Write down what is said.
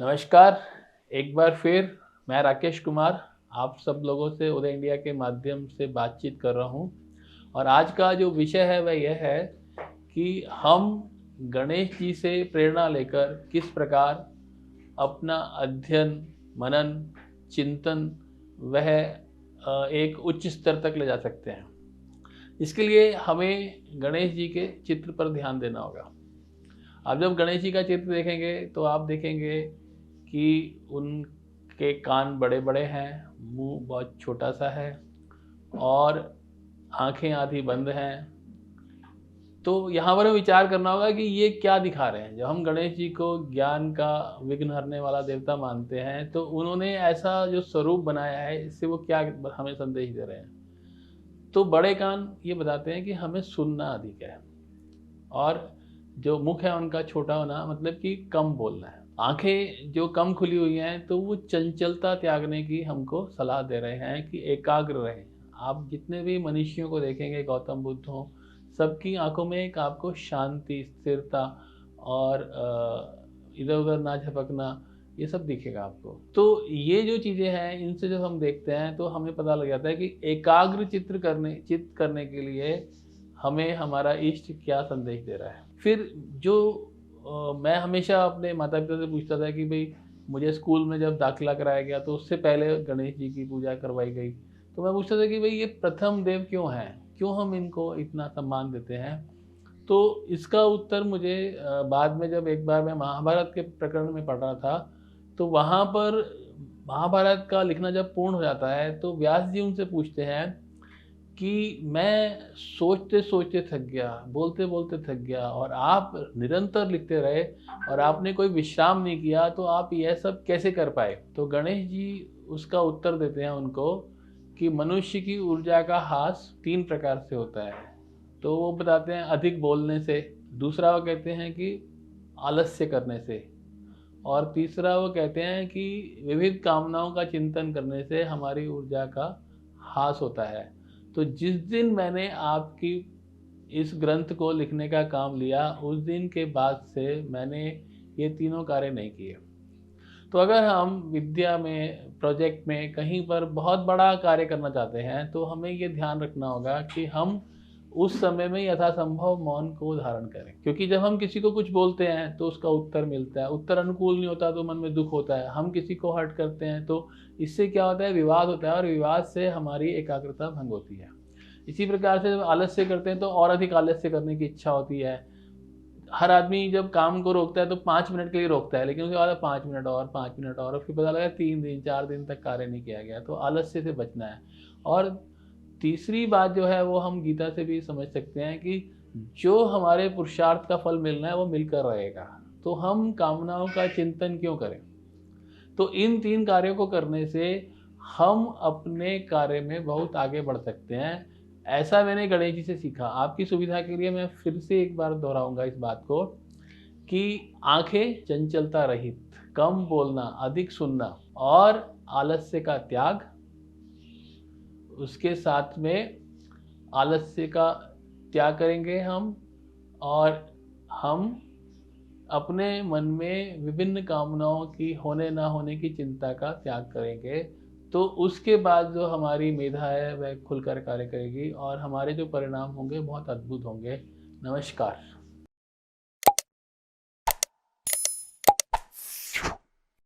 नमस्कार। एक बार फिर मैं राकेश कुमार आप सब लोगों से उदय इंडिया के माध्यम से बातचीत कर रहा हूँ। और आज का जो विषय है वह यह है कि हम गणेश जी से प्रेरणा लेकर किस प्रकार अपना अध्ययन, मनन, चिंतन वह एक उच्च स्तर तक ले जा सकते हैं। इसके लिए हमें गणेश जी के चित्र पर ध्यान देना होगा। आप जब गणेश जी का चित्र देखेंगे तो आप देखेंगे कि उनके कान बड़े बड़े हैं, मुंह बहुत छोटा सा है और आंखें आधी बंद हैं। तो यहाँ पर हमें विचार करना होगा कि ये क्या दिखा रहे हैं। जब हम गणेश जी को ज्ञान का विघ्न हरने वाला देवता मानते हैं तो उन्होंने ऐसा जो स्वरूप बनाया है, इससे वो क्या हमें संदेश दे रहे हैं। तो बड़े कान ये बताते हैं कि हमें सुनना अधिक है, और जो मुख है उनका छोटा होना मतलब कि कम बोलना है। आंखें जो कम खुली हुई हैं तो वो चंचलता त्यागने की हमको सलाह दे रहे हैं कि एकाग्र रहें। आप जितने भी मनुष्यों को देखेंगे, गौतम बुद्ध हो, सबकी आंखों में एक आपको शांति, स्थिरता और इधर उधर ना झपकना, ये सब दिखेगा आपको। तो ये जो चीज़ें हैं, इनसे जब हम देखते हैं तो हमें पता लग जाता है कि एकाग्र चित्त करने के लिए हमें हमारा इष्ट क्या संदेश दे रहा है। फिर जो मैं हमेशा अपने माता पिता से पूछता था कि भाई मुझे स्कूल में जब दाखिला कराया गया तो उससे पहले गणेश जी की पूजा करवाई गई। तो मैं पूछता था कि भाई ये प्रथम देव क्यों हैं, क्यों हम इनको इतना सम्मान देते हैं। तो इसका उत्तर मुझे बाद में जब एक बार मैं महाभारत के प्रकरण में पढ़ रहा था तो वहाँ पर महाभारत का लिखना जब पूर्ण हो जाता है तो व्यास जी उनसे पूछते हैं कि मैं सोचते सोचते थक गया, बोलते बोलते थक गया, और आप निरंतर लिखते रहे और आपने कोई विश्राम नहीं किया, तो आप यह सब कैसे कर पाए। तो गणेश जी उसका उत्तर देते हैं उनको कि मनुष्य की ऊर्जा का ह्रास 3 प्रकार से होता है। तो वो बताते हैं अधिक बोलने से, दूसरा वो कहते हैं कि आलस्य करने से, और तीसरा वो कहते हैं कि विविध कामनाओं का चिंतन करने से हमारी ऊर्जा का ह्रास होता है। तो जिस दिन मैंने आपकी इस ग्रंथ को लिखने का काम लिया, उस दिन के बाद से मैंने ये तीनों कार्य नहीं किए। तो अगर हम विद्या में, प्रोजेक्ट में, कहीं पर बहुत बड़ा कार्य करना चाहते हैं तो हमें ये ध्यान रखना होगा कि हम उस समय में यथासंभव मौन को धारण करें। क्योंकि जब हम किसी को कुछ बोलते हैं तो उसका उत्तर मिलता है, उत्तर अनुकूल नहीं होता तो मन में दुख होता है। हम किसी को हर्ट करते हैं तो इससे क्या होता है, विवाद होता है, और विवाद से हमारी एकाग्रता भंग होती है। इसी प्रकार से जब आलस्य करते हैं तो और अधिक आलस्य करने की इच्छा होती है। हर आदमी जब काम को रोकता है तो 5 मिनट के लिए रोकता है, लेकिन उसके बाद 5 मिनट और 5 मिनट और फिर पता लगा 3 दिन 4 दिन तक कार्य नहीं किया गया। तो आलस्य से बचना है। और तीसरी बात जो है वो हम गीता से भी समझ सकते हैं कि जो हमारे पुरुषार्थ का फल मिलना है वो मिलकर रहेगा। तो हम कामनाओं का चिंतन क्यों करें। तो इन 3 कार्यों को करने से हम अपने कार्य में बहुत आगे बढ़ सकते हैं। ऐसा मैंने गणेश जी से सीखा। आपकी सुविधा के लिए मैं फिर से एक बार दोहराऊंगा इस बात को कि आंखें चंचलता रहित, कम बोलना, अधिक सुनना और आलस्य का त्याग। उसके साथ में आलस्य का त्याग करेंगे हम, और हम अपने मन में विभिन्न कामनाओं की होने ना होने की चिंता का त्याग करेंगे। तो उसके बाद जो हमारी मेधा है वह खुलकर कार्य करेगी और हमारे जो परिणाम होंगे बहुत अद्भुत होंगे। नमस्कार।